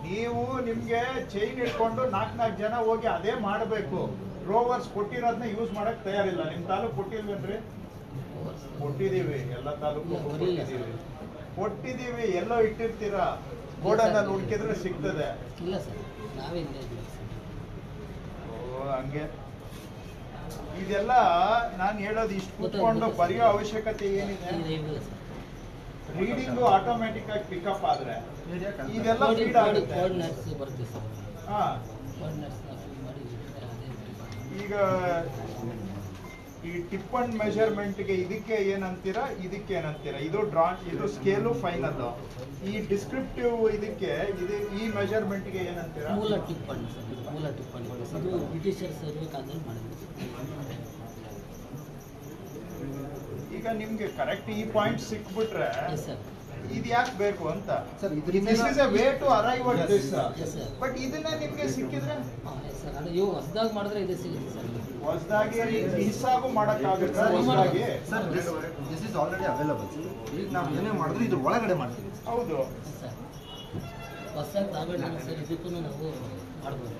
ನೀವು ನಿಮ್ಗೆ ಚೈನ್ ಇಟ್ಕೊಂಡು 4 ಜನ ಹೋಗಿ ಅದೇ ಮಾಡಬೇಕು. ರೋವರ್ಸ್ ಕೊಟ್ಟಿರೋದನ್ನ ಯೂಸ್ ಮಾಡಕ್ ತಯಾರಿಲ್ಲ. ನಿಮ್ ತಾಲೂಕು ಕೊಟ್ಟಿಲ್ವೇನ್ರಿ? ಕೊಟ್ಟಿದ್ದೀವಿ, ಎಲ್ಲ ತಾಲೂಕು ಕೊಟ್ಟಿದ್ದೀವಿ. ಎಲ್ಲೋ ಇಟ್ಟಿರ್ತೀರಾ, ಗೋಡನಲ್ಲಿ ಹುಡುಕಿದ್ರೆ ಸಿಗ್ತದೆ. ಇಲ್ಲ ಸರ್, ನಾವೇ ಇಲ್ಲ ಇದ್ದೀವಿ ಸರ್. ಓ ಹಂಗೆ. ಇದೆಲ್ಲ ನಾನು ಹೇಳೋದು ಇಷ್ಟು ಕೂತ್ಕೊಂಡು ಬರೆಯೋ ಅವಶ್ಯಕತೆ ಏನಿದೆ? ಇಲ್ಲ ಸರ್. ರೀಡಿಂಗು ಆಟೋಮೆಟಿಕ್ ಆಗಿ ಪಿಕಪ್ ಆದ್ರೆ ಇದೆಲ್ಲ ಫೀಡ್ ಆಗುತ್ತೆ. ಕೋಆರ್ಡಿನೇಟ್ಸ್ ಬರುತ್ತೆ ಸರ್. ಹಾ, ಕೋಆರ್ಡಿನೇಟ್ಸ್ನ ಫೀಡ್ ಮಾಡಿ ಈಗ ಈ ಟಿಪ್ಪಣ್ ಮೆಜರ್ಮೆಂಟ್ಗೆ ಇದಕ್ಕೆ ಏನಂತೀರಾ, ಇದಕ್ಕೆ ಏನಂತೀರಾ? ಇದು ಇದು ಸ್ಕೇಲು ಫೈನಲ್. ಈ ಡಿಸ್ಕ್ರಿಪ್ಟಿವ್ ಇದಕ್ಕೆ ಈ ಮೆಜರ್ಮೆಂಟ್ಗೆ ಏನಂತೀರಾ? ಮೂಲ ಟಿಪ್ಪಣಿ ಸರ್. ಮೂಲ ಟಿಪ್ಪಣಿ ಇದು ಬ್ರಿಟಿಷರ್ ಸರ್ವೆ ಕಾಲದಲ್ಲಿ ಮಾಡಿದ್ರು. ಈಗ ನಿಮ್ಗೆ ಕರೆಕ್ಟ್ ಈ ಪಾಯಿಂಟ್ ಸಿಕ್ಬಿಟ್ರೆ ಸರ್ ಇದು ಯಾಕೆ ಬೇಕು ಅಂತ sir this is a way to arrive at this. Yes sir. But ಇದನ್ನ ನಿಮ್ಗೆ ಸಿಕ್ಕಿದ್ರೆ ಸರ್ ಅದು ಇವು ಹೊಸದಾಗಿ ಮಾಡಿದ್ರೆ ಇದೆ ಸಿಗುತ್ತೆ ಸರ್. ಹೊಸದಾಗಿ ಹಿಸ್ಸಾಗು ಮಾಡಕ್ಕಾಗುತ್ತೆ. ಹೊಸದಾಗಿ sir this is already available. ಈಗ ನಾವು ಏನೇ ಮಾಡಿದ್ರು ಇದ್ರ ಒಳಗಡೆ ಮಾಡ್ತೀವಿ. ಹೌದು ಸರ್ ಹೊಸದಾಗಿ ತಾವೇಳಿ ಸರ್ ಇದಕ್ಕೂ ನಾವು ಮಾಡ್ಬೋದು.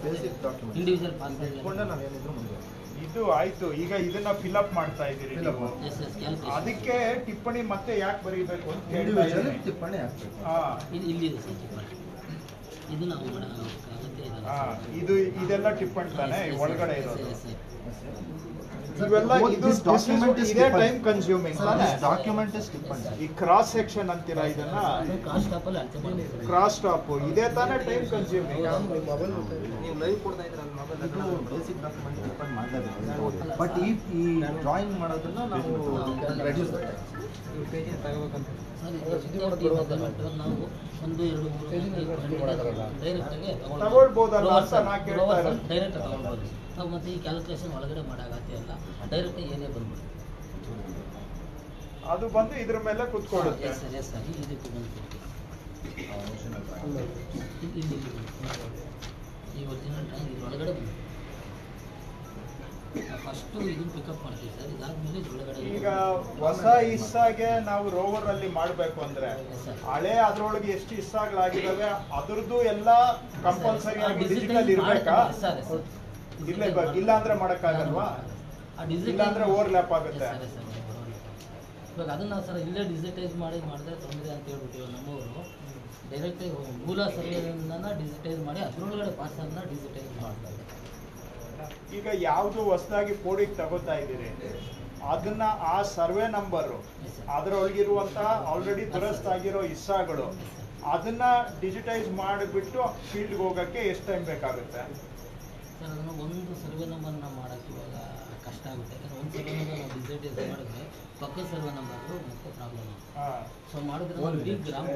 ಬೇಸಿಕ್ ಡಾಕ್ಯುಮೆಂಟ್ ಇಂಡಿವಿಜುವಲ್ ಪಾಸ್ ಇಟ್ಕೊಂಡೆ ನಾವು ಏನಿದ್ರು ಮುಂದೆ. ಇದು ಆಯ್ತು. ಈಗ ಇದನ್ನ ಫಿಲ್ಅಪ್ ಮಾಡ್ತಾ ಇದ್ದೀರಿ ನೀವು. ಎಸ್ ಎಸ್ ಕ್ಯಾಲ್ಕುಲೇಷನ್ ಅದಕ್ಕೆ ಟಿಪ್ಪಣಿ ಮತ್ತೆ ಯಾಕೆ ಬರೀಬೇಕು ಅಂತ ಕೇಳ್ತಾ ಇಂಡಿವಿಜುವಲ್ ಇದ್ದೀನಿ. ಟಿಪ್ಪಣಿ ಹಾಕ್ಬೇಕು. ಹಾ, ಇಲ್ಲಿದೆ ಸರ್ ಟಿಪ್ಪಣಿ. ಇದು ನಾವು ಅಗತ್ಯ ಇದೆ. ಹಾ, ಇದೆಲ್ಲ ಟಿಪ್ಪಣಿ ತಾನೆ ಒಳಗಡೆ ಇರೋದು. Yes sir. ಇವೆಲ್ಲ ಇದು ಇದೇ ಟೈಮ್ ಕನ್ಸ್ಯೂಮಿಂಗ್ ತಾನೆ. ಡಾಕ್ಯುಮೆಂಟ್ ಇಸ್ ಟಿಪ್ಪಣಿ. ಈ ಕ್ರಾಸ್ ಸೆಕ್ಷನ್ ಅಂತೀರಾ ಇದನ್ನ? ಕಾಸ್ಟ್ ಟಾಪಲ್ಲಿ ಅಳತೆ ಮಾಡಿದ್ದೀವಿ. ಕ್ರಾಸ್ ಟಾಪ್ ಇದೇ ತಾನೇ ಟೈಮ್ ಕನ್ಸ್ಯೂಮಿಂಗ್. ನೀವು ಲೈವ್ ಕೊಡ್ತಾ ಇದ್ರೆ ಅದು ಮೊಬೈಲ್ ಇದು ಬೇಸಿಕ್ ಡಾಕ್ಯುಮೆಂಟ್ ಟಿಪ್ಪಣಿ ಮಾಡಲೇಬೇಕು. ಬಟ್ ಈ ಡ್ರಾಯಿಂಗ್ ಮಾಡೋದನ್ನ ನಾವು ರೆಡ್ಯೂಸ್ ಸರ್ ನಾವು 1 2 3 ಡೈರೆಕ್ಟಾಗಿ ತಗೊಳ್ಬೋದಲ್ಲ ಅಂತ ನಾ ಕೇಳ್ತಾ ಇರೋದು. ಡೈರೆಕ್ಟ್ ತಗೊಳ್ಬೋದು ನಾವು. ಮತ್ತೆ ಈ ಕ್ಯಾಲ್ಕುಲೇಷನ್ ಒಳಗಡೆ ಮಾಡೋಗತ್ತೆ ಇಲ್ಲ, ಡೈರೆಕ್ಟ್ ಏನೇ ಬಂದ್ಬಿಡುತ್ತೆ. ಅದು ಬಂದು ಇದ್ರ ಮೇಲೆ ಕುತ್ಕೊಳ್ಳುತ್ತೆ. Yes sir yes sir. ಇದಕ್ಕೆ ಬಂತು ಇಲ್ಲಿ ಈ ಒರಿಜಿನಲ್ ಡ್ರಾಯಿಂಗ್ ಇದ್ರ ಒಳಗಡೆ ಬಂತು. ಫಸ್ಟು ಇದನ್ನು ಪಿಕಪ್ ಮಾಡ್ತೀವಿ ಸರ್. ಇದಾದ್ಮೇಲೆ ಇದ್ರೊಳಗಡೆ ಈಗ ಹೊಸ ಹಿಸ್ಸಾಗೆ ನಾವು ರೋವರ್ ಅಲ್ಲಿ ಮಾಡ್ಬೇಕು ಅಂದ್ರೆ ಹಳೆ ಅದ್ರೊಳಗೆ ಎಷ್ಟು ಹಿಸ್ಸಾಗಳಾಗಿದಾವೆ ಅದ್ರದ್ದು ಎಲ್ಲ ಕಂಪಲ್ಸರಿ ಆಗಿ ಡಿಜಿಟಲ್ ಇರ್ಬೇಕಾ? ಇರ್ಲೇಬೇಕು. ಇಲ್ಲ ಅಂದ್ರೆ ಮಾಡಕ್ಕಾಗಲ್ವಾ? ಇಲ್ಲ ಅಂದ್ರೆ ಓವರ್ಲ್ಯಾಪ್ ಆಗುತ್ತೆ. ಇವಾಗ ಅದನ್ನು ಸರ್ ಇಲ್ಲೇ ಡಿಜಿಟೈಸ್ ಮಾಡಿದ್ರೆ ತೊಂದರೆ ಅಂತ ಹೇಳ್ಬಿಟ್ಟು ನಮ್ಮವರು ಡೈರೆಕ್ಟಾಗಿ ಮೂಲ ಸರ್ವೆಯಿಂದ ಡಿಜಿಟೈಸ್ ಮಾಡಿ ಅದರೊಳಗಡೆ ಪಾರ್ಸಲ್ನ ಡಿಜಿಟೈಸ್ ಮಾಡ್ತಾರೆ. ಈಗ ಯಾವುದು ಹೊಸದಾಗಿ ಪೋಡಿಗೆ ತಗೋತಾ ಇದ್ದೀರಿ ಅದನ್ನ ಆ ಸರ್ವೆ ನಂಬರು ಅದರೊಳಗಿರುವಂತಹ ಆಲ್ರೆಡಿ ದುರಸ್ತಾಗಿರೋ ಇಸ್ಸಾಗಳು ಅದನ್ನ ಡಿಜಿಟೈಸ್ ಮಾಡಿಬಿಟ್ಟು ಫೀಲ್ಡ್ಗೆ ಹೋಗೋಕ್ಕೆ ಎಷ್ಟು ಟೈಮ್ ಬೇಕಾಗುತ್ತೆ? ಸರ್ ಅದನ್ನು ಒಂದು ಸರ್ವೆ ನಂಬರ್ನ ಮಾಡೋಕ್ಕೆ ಇವಾಗ ಕಷ್ಟ ಆಗುತ್ತೆ. ಯಾಕಂದರೆ ಒಂದು ಸರ್ವೆ ನಂಬರ್ ನಾವು ಡಿಜಿಟೈಸ್ ಮಾಡಿದ್ರೆ ಪಕ್ಕದ ಸರ್ವೆ ನಂಬರು ಮತ್ತೆ ಪ್ರಾಬ್ಲಮ್. ಸೊ ಮಾಡಿದ್ರೆ 1 ಗ್ರಾಮ್